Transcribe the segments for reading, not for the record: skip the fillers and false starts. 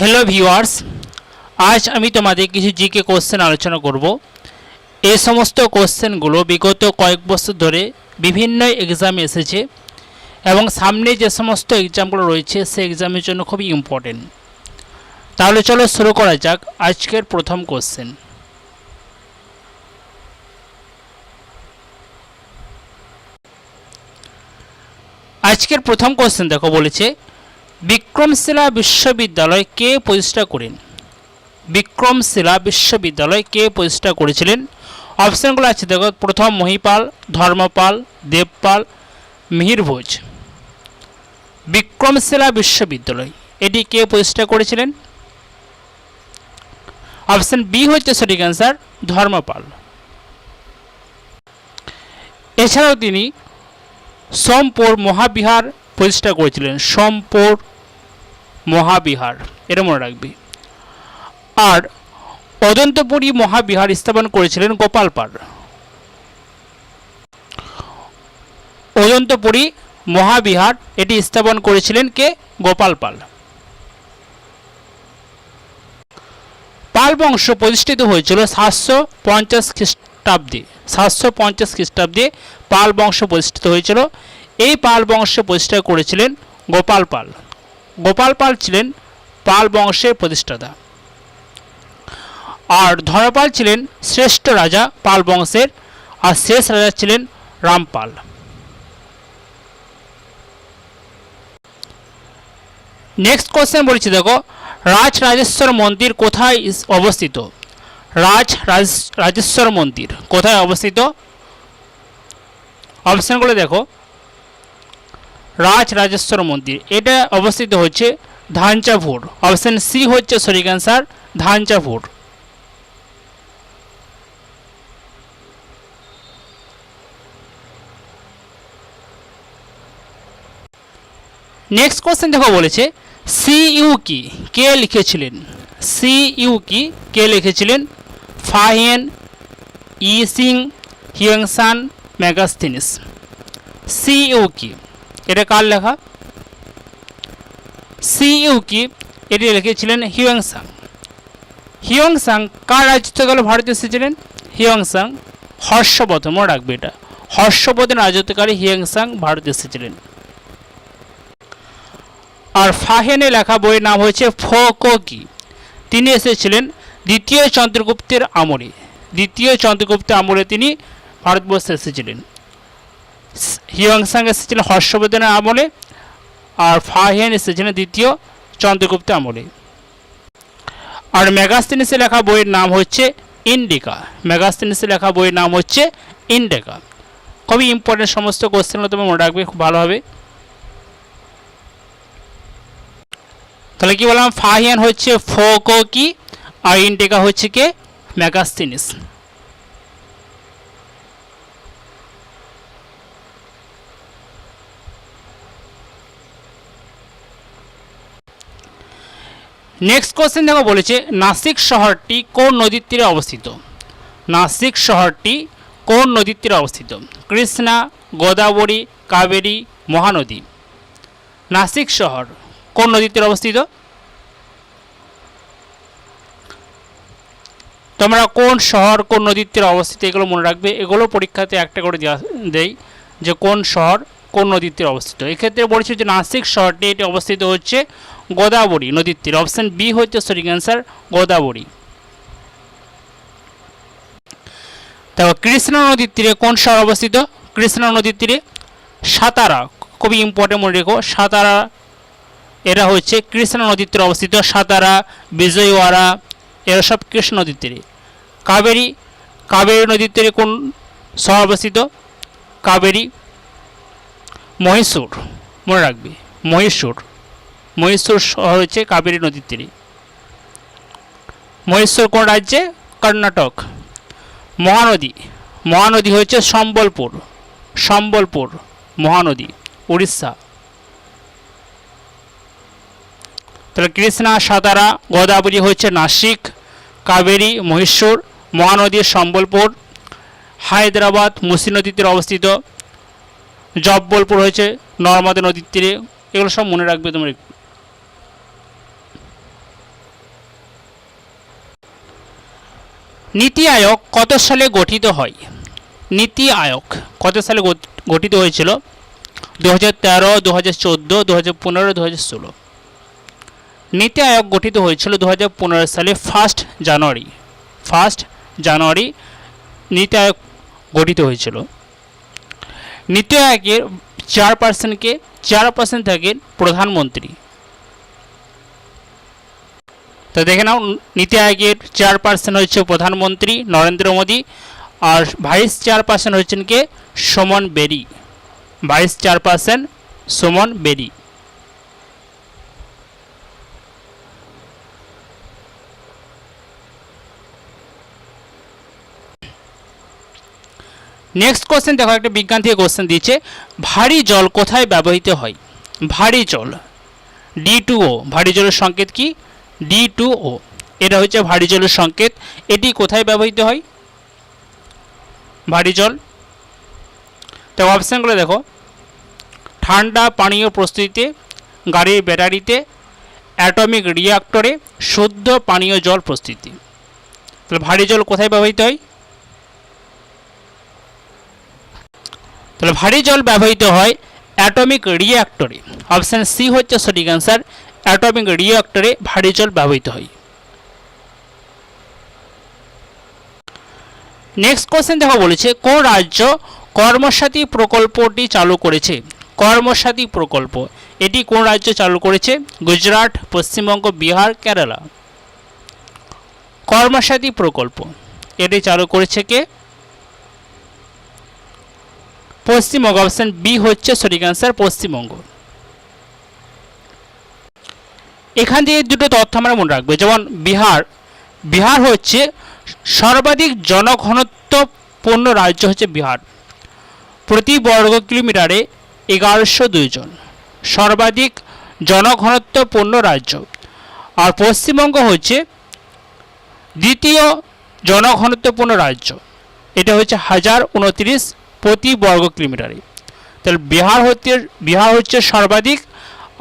Hello viewers, আজ আমি তোমাদের কিছু জিকে কোশ্চেন আলোচনা করব। এই সমস্ত কোশ্চেনগুলো বিগত কয়েক বছর ধরে বিভিন্ন এক্সামে এসেছে এবং সামনে যে সমস্ত এক্সামগুলো রয়েছে সেই এক্সামের জন্য খুবই ইম্পর্টেন্ট। তাহলে চলো শুরু করা যাক আজকের প্রথম কোশ্চেন। আজকের প্রথম কোশ্চেন দেখো, বলেছে বিক্রমশিলা বিশ্ববিদ্যালয় কে প্রতিষ্ঠা করেন? বিক্রমশিলা বিশ্ববিদ্যালয় কে প্রতিষ্ঠা করেছিলেন? অপশানগুলো আছে দেখো, প্রথম মহিপাল, ধর্মপাল, দেবপাল, মিহিরভোজ। বিক্রমশিলা বিশ্ববিদ্যালয় এটি কে প্রতিষ্ঠা করেছিলেন? অপশান বি হচ্ছে সঠিক অ্যান্সার, ধর্মপাল। এছাড়াও তিনি সোমপুর মহাবিহার প্রতিষ্ঠা করেছিলেন। সোমপুর মহাবিহার, এটা মনে রাখবি। আর অদন্তপুরী মহাবিহার স্থাপন করেছিলেন গোপাল পাল। অদন্তপুরী মহাবিহার এটি স্থাপন করেছিলেন কে? গোপাল পাল। পাল বংশ প্রতিষ্ঠিত হয়েছিল 750 খ্রিস্টাব্দে। 750 খ্রিস্টাব্দে পাল বংশ প্রতিষ্ঠিত হয়েছিল। এই পাল বংশ প্রতিষ্ঠা করেছিলেন গোপাল পাল। গোপাল পাল ছিলেন পাল বংশের প্রতিষ্ঠাতা। আর ধর্মপাল ছিলেন শ্রেষ্ঠ রাজা পাল বংশের, আর শেষ রাজা ছিলেন রামপাল। নেক্সট কোশ্চেন বলেছি দেখো, রাজরাজেশ্বর মন্দির কোথায় অবস্থিত? রাজরাজেশ্বর মন্দির কোথায় অবস্থিত? অপশানগুলো দেখো, রাজরাজেশ্বর মন্দির এটা অবস্থিত হচ্ছে ধানচাভুর। অপশান সি হচ্ছে সঠিক অ্যান্সার, ধানচাভুর। নেক্সট কোশ্চেন দেখো, বলেছে সিইউ কি কে লিখেছিলেন? সিইউ কি কে লিখেছিলেন? Fahien, Itsing, Hiuen Tsang, Megasthenes. সিইউ কি এটা কার লেখা? সিইউ কি এটি লিখেছিলেন হিউয়েনসাং। হিউয়েনসাং কার রাজত্বকালে ভারতে এসেছিলেন? হিউয়েনসাং হর্ষবর্ধন, মনে রাখবে এটা, হর্ষবর্ধন রাজত্বকালে হিউয়েনসাং ভারতে এসেছিলেন। আর ফাহিয়েনের লেখা বইয়ের নাম হয়েছে ফোকোকি। তিনি এসেছিলেন দ্বিতীয় চন্দ্রগুপ্তের আমলে। দ্বিতীয় চন্দ্রগুপ্তের আমলে তিনি ভারতবর্ষে এসেছিলেন। হিউয়েনসাং এসেছিলেন হর্ষবর্ধনের আমলে, আর ফাহিয়েন এসেছিলেন দ্বিতীয় চন্দ্রগুপ্তের আমলে। আর মেগাস্থিনিসের লেখা বইয়ের নাম হচ্ছে ইন্ডিকা। মেগাস্থিনিসের লেখা বইয়ের নাম হচ্ছে ইন্ডিকা। খুবই ইম্পর্টেন্ট সমস্ত কোশ্চেনগুলো তুমি মনে রাখবে খুব ভালোভাবে। তাহলে কি বললাম, ফাহিয়ান হচ্ছে ফোকোকি আর ইন্ডিকা হচ্ছে কে? মেগাস্থিনিস। নেক্সট কোশ্চেন দেখো, বলেছে নাসিক শহরটি কোন নদীর তীরে অবস্থিত? নাসিক শহরটি কোন নদীর তীরে অবস্থিত? কৃষ্ণা, গোদাবরী, কাবেরী, মহানদী। নাসিক শহর কোন নদীর তীরে অবস্থিত? তোমরা কোন শহর কোন নদীর তীরে অবস্থিত এগুলো মনে রাখবে। এগুলো পরীক্ষাতে একটা করে দেয় যে কোন শহর কোন নদীর তীরে অবস্থিত। এক্ষেত্রে বলেছে যে নাসিক শহরটি এটি অবস্থিত হচ্ছে গোদাবরী নদীর তীরে। অপশান বি হচ্ছে সঠিক অ্যান্সার, গোদাবরী। দেখো, কৃষ্ণা নদীর তীরে কোন শহর অবস্থিত? কৃষ্ণা নদীর তীরে সাতারা, খুবই ইম্পর্টেন্ট মনে রেখো, সাতারা এরা হচ্ছে কৃষ্ণা নদীর তীরে অবস্থিত। সাতারা, বিজয়ওয়াড়া এরা সব কৃষ্ণ নদীর তীরে। কাবেরী, কাবেরী নদীর তীরে কোন শহর অবস্থিত? কাবেরী মহীশূর, মনে রাখবে, মহীশূর। মহীশূর শহর হচ্ছে কাবেরী নদীর তীরে। মহীশূর কোন রাজ্যে? কর্ণাটক। মহানদী, মহানদী হচ্ছে সম্বলপুর। সম্বলপুর মহানদী, উড়িষ্যা। তাহলে কৃষ্ণা, সাতারা, গোদাবরী হচ্ছে নাসিক, কাবেরী মহীশূর, মহানদী সম্বলপুর। হায়দ্রাবাদ মুসি নদীর তীরে অবস্থিত। জব্বলপুর হয়েছে নর্মদা নদীর তীরে। এগুলো সব মনে রাখবে তোমরা। নীতি আয়োগ কত সালে গঠিত হয়? নীতি আয়োগ কত সালে গঠিত হয়েছিল? 2013, 2014, 2015, 2016। নীতি আয়োগ গঠিত হয়েছিল 2015 সালে 1 জানুয়ারি। 1 জানুয়ারি নীতি আয়োগ গঠিত হয়েছিল। নীতি আয়োগের চেয়ারপারসন থাকেন প্রধানমন্ত্রী। তো দেখে নাও, নীতি আয়োগের চেয়ারপারসন হচ্ছে প্রধানমন্ত্রী নরেন্দ্র মোদী, আর ভাইস চেয়ারপারসন হচ্ছেন কে? সুমন বেরি। ভাইস চেয়ারপারসন সুমন বেরি। নেক্সট কোশ্চেন দেখো, একটা বিজ্ঞান থেকে কোশ্চেন দিচ্ছে, ভারী জল কোথায় ব্যবহৃত হয়? ভারী জল D2O, ভারী জলের সংকেত কি? D2O, এটা হচ্ছে ভারী জলের সংকেত। এটি কোথায় ব্যবহৃত হয় ভারী জল? তো অপশানগুলো দেখো, ঠান্ডা পানীয় প্রস্তুতিতে, গাড়ির ব্যাটারিতে, অ্যাটমিক রিঅ্যাক্টরে, শুদ্ধ পানীয় জল প্রস্তুতি। তাহলে ভারী জল কোথায় ব্যবহৃত হয়? তাহলে ভারী জল ব্যবহৃত হয় অ্যাটমিক রিঅ্যাক্টরে। অপশান সি হচ্ছে সঠিক অ্যান্সার, অ্যাটমিক রিঅ্যাক্টরে ভারী জল ব্যবহৃত হয়। নেক্সট কোশ্চেন দেখো, বলেছে কোন রাজ্য কর্মসাথী প্রকল্পটি চালু করেছে? কর্মসাথী প্রকল্প এটি কোন রাজ্য চালু করেছে? গুজরাট, পশ্চিমবঙ্গ, বিহার, কেরালা। কর্মসাথী প্রকল্প এটি চালু করেছে কে? পশ্চিমবঙ্গ। অপশন বি হচ্ছে সঠিক অ্যান্সার, পশ্চিমবঙ্গ। এখান থেকে দুটো তথ্য আমরা মনে রাখবো, যেমন বিহার হচ্ছে সর্বাধিক জনঘনত্বপূর্ণ রাজ্য হচ্ছে বিহার, প্রতি বর্গ কিলোমিটারে 1102 জন, সর্বাধিক জনঘনত্বপূর্ণ রাজ্য। আর পশ্চিমবঙ্গ হচ্ছে দ্বিতীয় জনঘনত্বপূর্ণ রাজ্য, এটা হচ্ছে 1029 প্রতি বর্গ কিলোমিটারে। তাহলে বিহার হচ্ছে সর্বাধিক,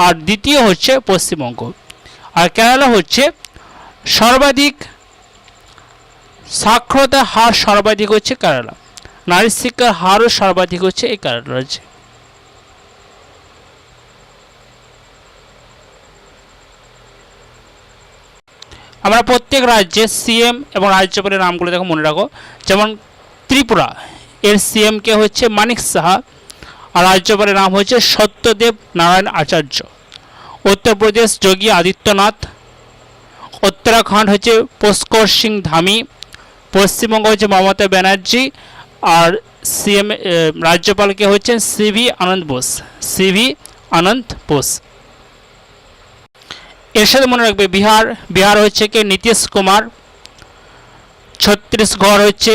আর দ্বিতীয় হচ্ছে পশ্চিমবঙ্গ। আর কেরালা হচ্ছে সর্বাধিক সাক্ষরতার হার সর্বাধিক হচ্ছে কেরালা, নারী শিক্ষার হারও সর্বাধিক হচ্ছে এই কেরালা রাজ্যে। আমরা প্রত্যেক রাজ্যে সিএম এবং রাজ্যপালের নামগুলো দেখো মনে রাখো। যেমন ত্রিপুরা, এর সিএম কে হচ্ছে মানিক সাহা, আর রাজ্যপালের নাম হচ্ছে সত্যদেব নারায়ণ আচার্য। উত্তরপ্রদেশ যোগী আদিত্যনাথ, উত্তরাখণ্ড হচ্ছে পুষ্কর সিং ধামি, পশ্চিমবঙ্গ হচ্ছে মমতা ব্যানার্জি, আর সিএম রাজ্যপালকে হচ্ছেন সিভি আনন্দ বোস। এর সাথে মনে রাখবে বিহার হচ্ছে কে? নীতিশ কুমার। ছত্তিশগড় হচ্ছে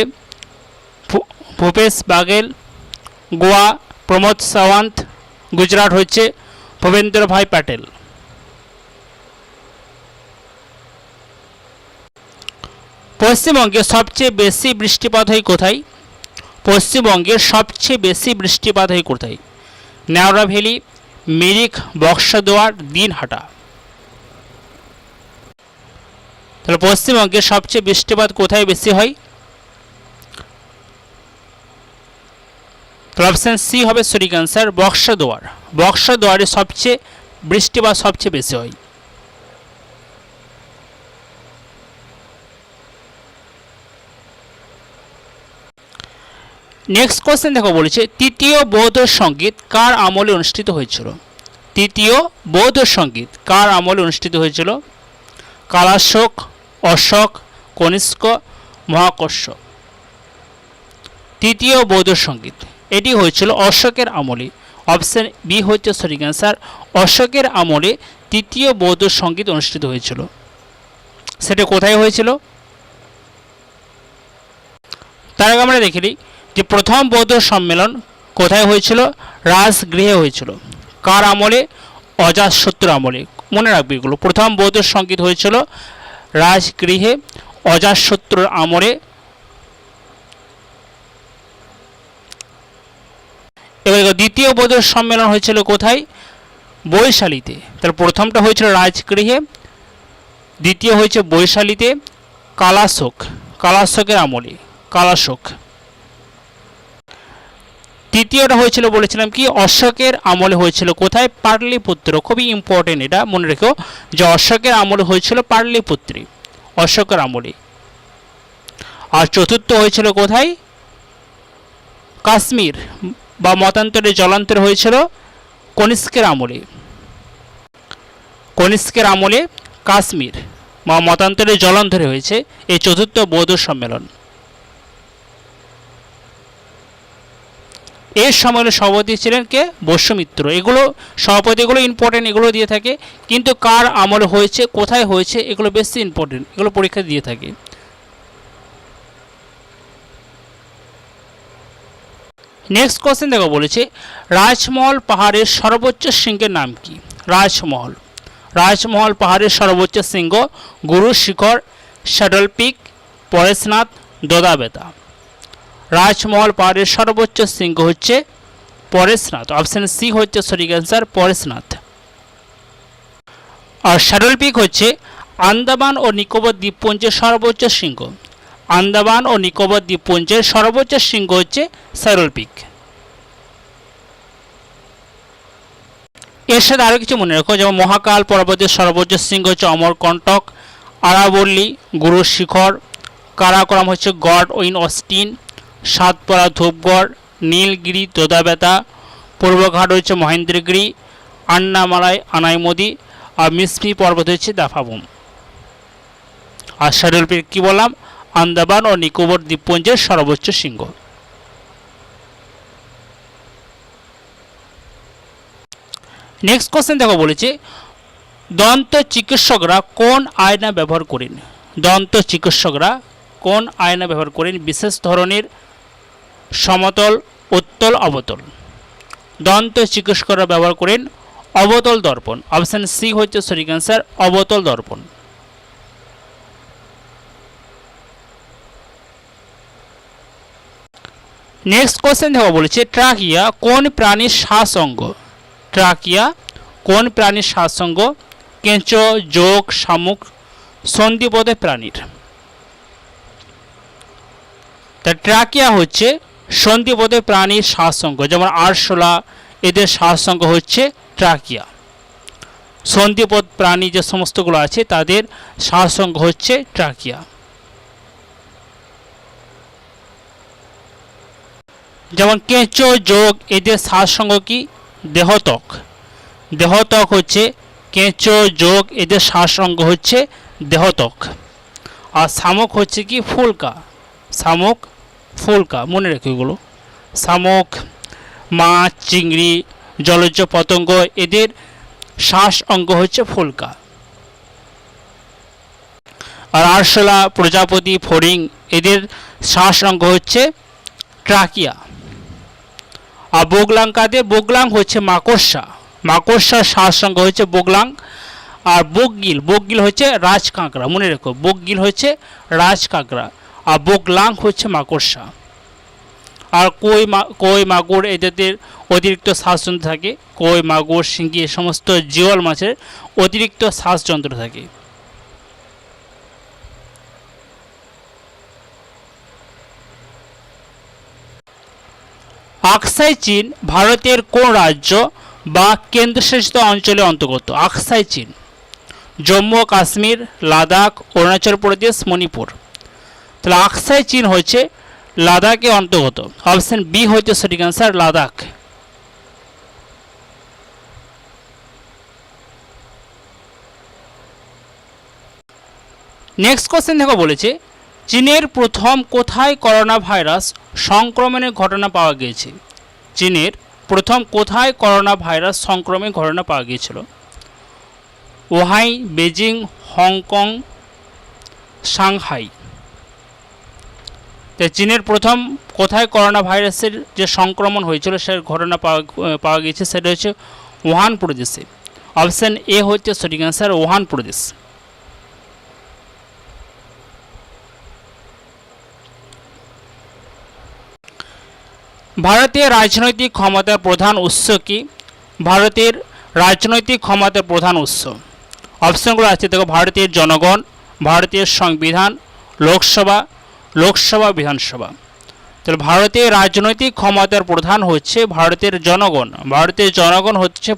ভূপেশ বাঘেল, গোয়া প্রমোদ সাওয়ান্ত, গুজরাট হচ্ছে ভূপেন্দ্র ভাই প্যাটেল। পশ্চিমবঙ্গে সবচেয়ে বেশি বৃষ্টিপাত হয় কোথায়? পশ্চিমবঙ্গের সবচেয়ে বেশি বৃষ্টিপাত হয় কোথায়? নেওড়া ভ্যালি, মিরিক, বক্সাদুয়ার, দিনহাটা। তাহলে পশ্চিমবঙ্গে সবচেয়ে বৃষ্টিপাত কোথায় বেশি হয়? তাহলে অপশন সি হবে সঠিক অ্যান্সার, বক্সাদুয়ারে সবচেয়ে বৃষ্টিপাত সবচেয়ে বেশি হয়। নেক্সট কোশ্চেন দেখো, বলেছে তৃতীয় বৌদ্ধ সঙ্গীত কার আমলে অনুষ্ঠিত হয়েছিল? তৃতীয় বৌদ্ধ সঙ্গীত কার আমলে অনুষ্ঠিত হয়েছিল? কালাশোক, অশোক, কনিষ্ক, মহাকর্ষ। তৃতীয় বৌদ্ধ সঙ্গীত এটি হয়েছিল অশোকের আমলে। অপশন বি হচ্ছে সঠিক অ্যান্সার, অশোকের আমলে তৃতীয় বৌদ্ধ সঙ্গীত অনুষ্ঠিত হয়েছিল। সেটা কোথায় হয়েছিল? তার আগে আমরা দেখে নিই যে প্রথম বৌদ্ধ সম্মেলন কোথায় হয়েছিল? রাজগৃহে হয়েছিল। কার আমলে? অজাতশত্রুর আমলে। মনে রাখবে এগুলো, প্রথম বৌদ্ধ সঙ্গীত হয়েছিল রাজগৃহে অজাতশত্রুর আমলে। এবার দ্বিতীয় বৌদ্ধ সম্মেলন হয়েছিল কোথায়? বৈশালীতে। তাহলে প্রথমটা হয়েছিল রাজগৃহে, দ্বিতীয় হয়েছে বৈশালীতে। কালাশোকের আমলে, কালাশোক। তৃতীয়টা হয়েছিল বলেছিলাম কি অশোকের আমলে হয়েছিল কোথায়? পাটলিপুত্র। খুবই ইম্পর্টেন্ট, এটা মনে রেখো যে অশোকের আমলে হয়েছিল পাটলিপুত্রে, অশোকের আমলে। আর চতুর্থ হয়েছিল কোথায়? কাশ্মীর বা মতান্তরে জলান্তর হয়েছিল কনিষ্কের আমলে, কনিষ্কের আমলে কাশ্মীর বা মতান্তরে জলান্তরে হয়েছে এই চতুর্থ বৌদ্ধ সম্মেলন। এর সম্মেলনে সভাপতি ছিলেন কে? বৈশ্যমিত্র। এগুলো সভাপতিগুলো ইম্পর্টেন্ট, এগুলো দিয়ে থাকে, কিন্তু কার আমলে হয়েছে, কোথায় হয়েছে, এগুলো বেশি ইম্পর্টেন্ট, এগুলো পরীক্ষা দিয়ে থাকে। নেক্সট কোশ্চেন দেখো বলেছে রাজমহল পাহাড়ের সর্বোচ্চ শৃঙ্গের নাম কি? রাজমহল, রাজমহল পাহাড়ের সর্বোচ্চ শৃঙ্গ গুরু শিখর, শ্যাডল পিক, পরেশনাথ, দোদাবেতা। রাজমহল পাহাড়ের সর্বোচ্চ শৃঙ্গ হচ্ছে পরেশনাথ। অপশন সি হচ্ছে সঠিক অ্যান্সার, পরেশনাথ। আর শ্যাডল পিক হচ্ছে আন্দামান ও নিকোবর দ্বীপপুঞ্জের সর্বোচ্চ শৃঙ্গ। আন্দামান ও নিকোবর দ্বীপপুঞ্জের সর্বোচ্চ শৃঙ্গ হচ্ছে শ্যাডল পিক। এর সাথে আরও কিছু মনে রাখো, যেমন মহাকাল পর্বতের সর্বোচ্চ শৃঙ্গ হচ্ছে অমরকণ্টক, আরাবল্লী গুরু শিখর, কারাকোরাম হচ্ছে Godwin Austen, Satpura Dhupgarh, Nilgiri Dodabetta, পূর্বঘাট হচ্ছে মহেন্দ্রগিরি, আন্নামালাই আনাইমদি, আর মিসমি পর্বত হচ্ছে দাফাবুম। আর শ্যাডল পিক কী বললাম? আন্দামান ও নিকোবর দ্বীপপুঞ্জের সর্বোচ্চ শৃঙ্গ। নেক্সট কোশ্চেন দেখো বলেছে দন্ত চিকিৎসকরা কোন আয়না ব্যবহার করেন? দন্ত চিকিৎসকরা কোন আয়না ব্যবহার করেন? বিশেষ ধরনের, সমতল, উত্তল, অবতল। দন্ত চিকিৎসকরা ব্যবহার করেন অবতল দর্পণ। অপশন সি হচ্ছে সঠিক অ্যান্সার, অবতল দর্পণ। নেক্সট কোশ্চেন দেখো বলেছে ট্রাকিয়া কোন প্রাণীর শ্বাস অঙ্গ? ট্রাকিয়া কোন প্রাণীর শ্বাস অঙ্গ? কেঁচো, যোগ, শামুক, সন্ধিপদে প্রাণীর। তা ট্রাকিয়া হচ্ছে সন্ধিপদে প্রাণীর শ্বাস অঙ্গ, যেমন আরশোলা, এদের শ্বাস অঙ্গ হচ্ছে ট্রাকিয়া। সন্ধিপদ প্রাণী যে সমস্তগুলো আছে তাদের শ্বাস অঙ্গ হচ্ছে ট্রাকিয়া। যেমন কেঁচো, যোগ, এদের শ্বাস অঙ্গ কি? দেহত্বক। দেহত্বক হচ্ছে কেঁচো, যোগ, এদের শ্বাস অঙ্গ হচ্ছে দেহত্বক। আর শামুক হচ্ছে কি? ফুলকা। শামুক, ফুলকা, মনে রেখো এগুলো। শামুক, মাছ, চিংড়ি, জলজ পতঙ্গ, এদের শ্বাস অঙ্গ হচ্ছে ফুলকা। আর আরশোলা, প্রজাপতি, ফড়িং, এদের শ্বাস অঙ্গ হচ্ছে ট্রাকিয়া। আর বোগলাং কাদের? বোগলাং হচ্ছে মাকড়সা। মাকড়সার শ্বাস অঙ্গ হচ্ছে বোগলাং। আর বকগিল, বকগিল হচ্ছে রাজ কাঁকড়া, মনে রেখো বকগিল হচ্ছে রাজ কাঁকড়া, আর বোগলাং হচ্ছে মাকড়সা। আর কই, মাগুর, এদের অতিরিক্ত শ্বাসযন্ত্র থাকে। কই, মাগুর, শিঙ্গি, এ সমস্ত জিওল মাছের অতিরিক্ত শ্বাসযন্ত্র থাকে। আকসাই চীন ভারতের কোন রাজ্য বা কেন্দ্রশাসিত অঞ্চলের অন্তর্গত? আকসাই চীন জম্মু ও কাশ্মীর, লাদাখ, অরুণাচল প্রদেশ, মণিপুর। তাহলে আকসাই চীন হচ্ছে লাদাখে অন্তর্গত। অপশন বি হচ্ছে সঠিক অ্যান্সার, লাদাখ। নেক্সট কোশ্চেন দেখো বলেছে চীনের প্রথম কোথায় করোনা ভাইরাস সংক্রমণের ঘটনা পাওয়া গিয়েছে? চীনের প্রথম কোথায় করোনা ভাইরাস সংক্রমণের ঘটনা পাওয়া গিয়েছিল? ওহাই, বেজিং, হংকং, সাংহাই। তো চীনের প্রথম কোথায় করোনা ভাইরাসের যে সংক্রমণ হয়েছিল সে ঘটনা পাওয়া গিয়েছে, সেটা হচ্ছে ওহান প্রদেশে। অপশন এ হচ্ছে সঠিক অ্যান্সার, ওহান প্রদেশ। ভারতের রাজনৈতিক ক্ষমতার প্রধান উৎস কি? ভারতের রাজনৈতিক ক্ষমতার প্রধান উৎস অপশনগুলো আছে দেখো, ভারতের জনগণ, ভারতের সংবিধান, লোকসভা, লোকসভা, বিধানসভা। তাহলে ভারতের রাজনৈতিক ক্ষমতার প্রধান হচ্ছে ভারতের জনগণ। ভারতের জনগণ হচ্ছে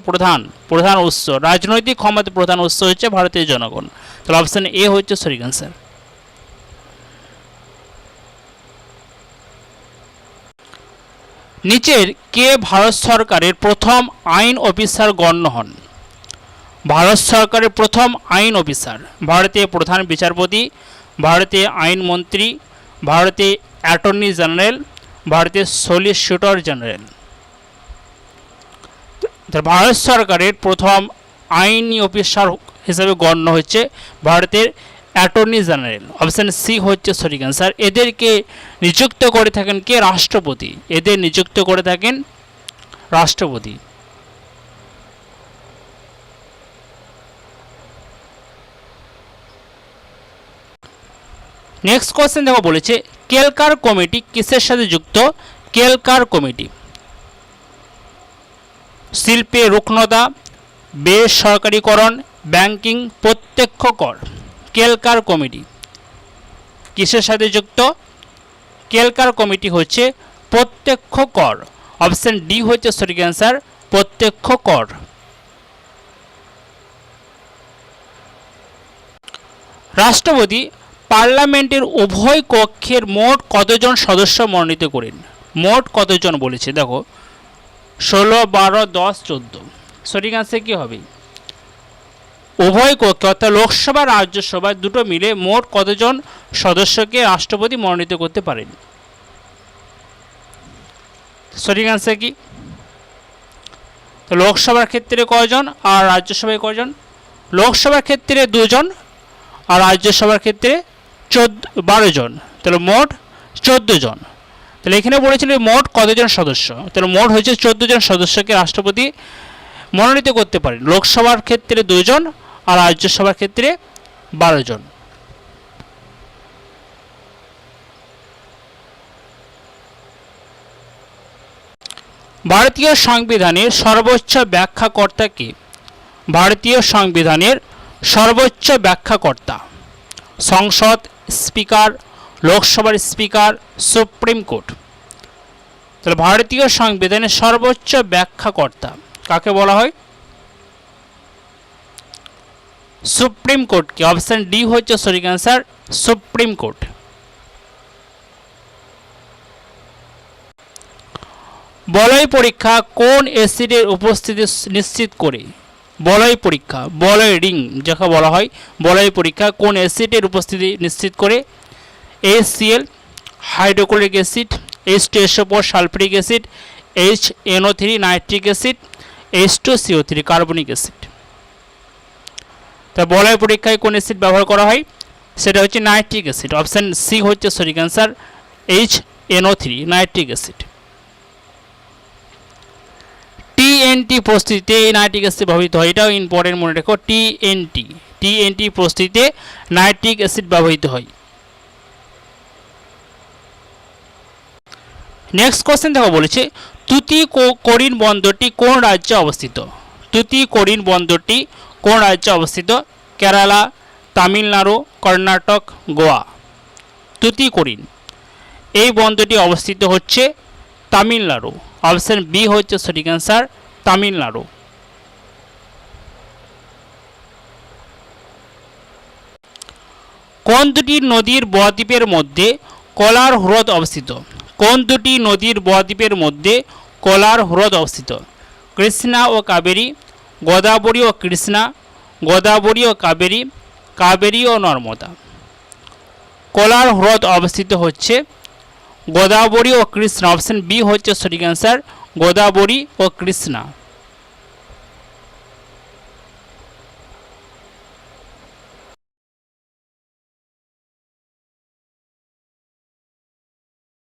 প্রধান উৎস। রাজনৈতিক ক্ষমতার প্রধান উৎস হচ্ছে ভারতের জনগণ। তাহলে অপশন এ হচ্ছে সঠিক অ্যান্সার। নিচের কে ভারত সরকারের প্রথম আইন অফিসার গণ্য হন? ভারত সরকারের প্রথম আইন অফিসার, ভারতের প্রধান বিচারপতি, ভারতের আইনমন্ত্রী, ভারতের অ্যাটর্নি জেনারেল, ভারতের সলিসিটর জেনারেল। ভারত সরকারের প্রথম আইনি অফিসার হিসেবে গণ্য হচ্ছে ভারতের অ্যাটর্নি জেনারেল। অপশন সি হচ্ছে সঠিক অ্যান্সার। এদেরকে নিযুক্ত করে থাকেন কে? রাষ্ট্রপতি। এদের নিযুক্ত করে থাকেন রাষ্ট্রপতি। নেক্সট কোশ্চেন দেখো বলেছে কেলকার কমিটি কিসের সাথে যুক্ত? কেলকার কমিটি শিল্পে রুগ্নতা, বেসরকারীকরণ, ব্যাংকিং, প্রত্যক্ষ কর। কেলকার কমিটি কিসের সাথে যুক্ত? কেলকার কমিটি হচ্ছে প্রত্যক্ষ কর। অপশন ডি হচ্ছে সঠিক অ্যান্সার, প্রত্যক্ষ কর। রাষ্ট্রপতি পার্লামেন্টের উভয় কক্ষের মোট কতজন সদস্য মনোনীত করেন? মোট কতজন বলেছে দেখো, 16, 12, 10, 14। সঠিক অ্যান্সার কী হবে? উভয় কক্ষে অর্থাৎ লোকসভা রাজ্যসভা দুটো মিলে মোট কতজন সদস্যকে রাষ্ট্রপতি মনোনীত করতে পারেন? সঠিক অ্যান্সার কি? তো লোকসভার ক্ষেত্রে কয়জন আর রাজ্যসভায় কয়জন? লোকসভার ক্ষেত্রে 2 জন আর রাজ্যসভার ক্ষেত্রে 12 জন। তাহলে মোট 14 জন। তাহলে এখানে বলেছিল মোট কতজন সদস্য? তাহলে মোট হচ্ছে 14 জন সদস্যকে রাষ্ট্রপতি মনোনীত করতে পারেন। লোকসভার ক্ষেত্রে 2 জন আর রাজ্যসভার ক্ষেত্রে 12 জন। ভারতীয় সংবিধানের সর্বোচ্চ ব্যাখ্যাকর্তা কে? ভারতীয় সংবিধানের সর্বোচ্চ ব্যাখ্যাকর্তা সংসদ, স্পিকার, লোকসভার স্পিকার, সুপ্রিম কোর্ট। তাহলে ভারতীয় সংবিধানের সর্বোচ্চ ব্যাখ্যাকর্তা কাকে বলা হয়? সুপ্রিম কোর্টকে। অপশন ডি হচ্ছে সঠিক অ্যান্সার, সুপ্রিম কোর্ট। বলয় পরীক্ষা কোন অ্যাসিডের উপস্থিতি নিশ্চিত করে? বলয় পরীক্ষা, বলয় রিং যাকে বলা হয়, বলয় পরীক্ষা কোন অ্যাসিডের উপস্থিতি নিশ্চিত করে? HCl, hydrochloric acid, H2SO4 sulphuric acid, HNO3 nitric acid, H2CO3 carbonic acid. তা বলয় পরীক্ষায় কোন অ্যাসিড ব্যবহার করা হয়? সেটা হচ্ছে নাইট্রিক অ্যাসিড। অপশন সি হচ্ছে সঠিক answer, HNO3 nitric acid. TNT প্রস্তুতিতে এই নাইট্রিক অ্যাসিড ব্যবহৃত হয়, এটাও ইম্পর্টেন্ট মনে রেখো। TNT প্রস্তুতিতে নাইট্রিক অ্যাসিড ব্যবহৃত হয়। নেক্সট কোশ্চেন দেখো বলেছে তুতিকোরিন বন্দরটি কোন রাজ্যে অবস্থিত? তুতিকোরিন বন্দরটি কোন রাজ্যে অবস্থিত? কেরালা, তামিলনাড়ু, কর্ণাটক, গোয়া। তুতিকোরিন এই বন্দরটি অবস্থিত হচ্ছে তামিলনাড়ু। অপশন বি হচ্ছে সঠিক অ্যান্সার, তামিলনাড়ু। কোন দুটি নদীর বদ্বীপের মধ্যে কোলার হ্রদ অবস্থিত? কোন দুটি নদীর বদ্বীপের মধ্যে কোলার হ্রদ অবস্থিত? কৃষ্ণা ও কাবেরী, গোদাবরী ও কৃষ্ণা, গোদাবরী ও কাবেরী, কাবেরী ও নর্মদা। কোলার হ্রদ অবস্থিত হচ্ছে গোদাবরী ও কৃষ্ণা। অপশন বি হচ্ছে সঠিক অ্যান্সার, গোদাবরী ও কৃষ্ণা।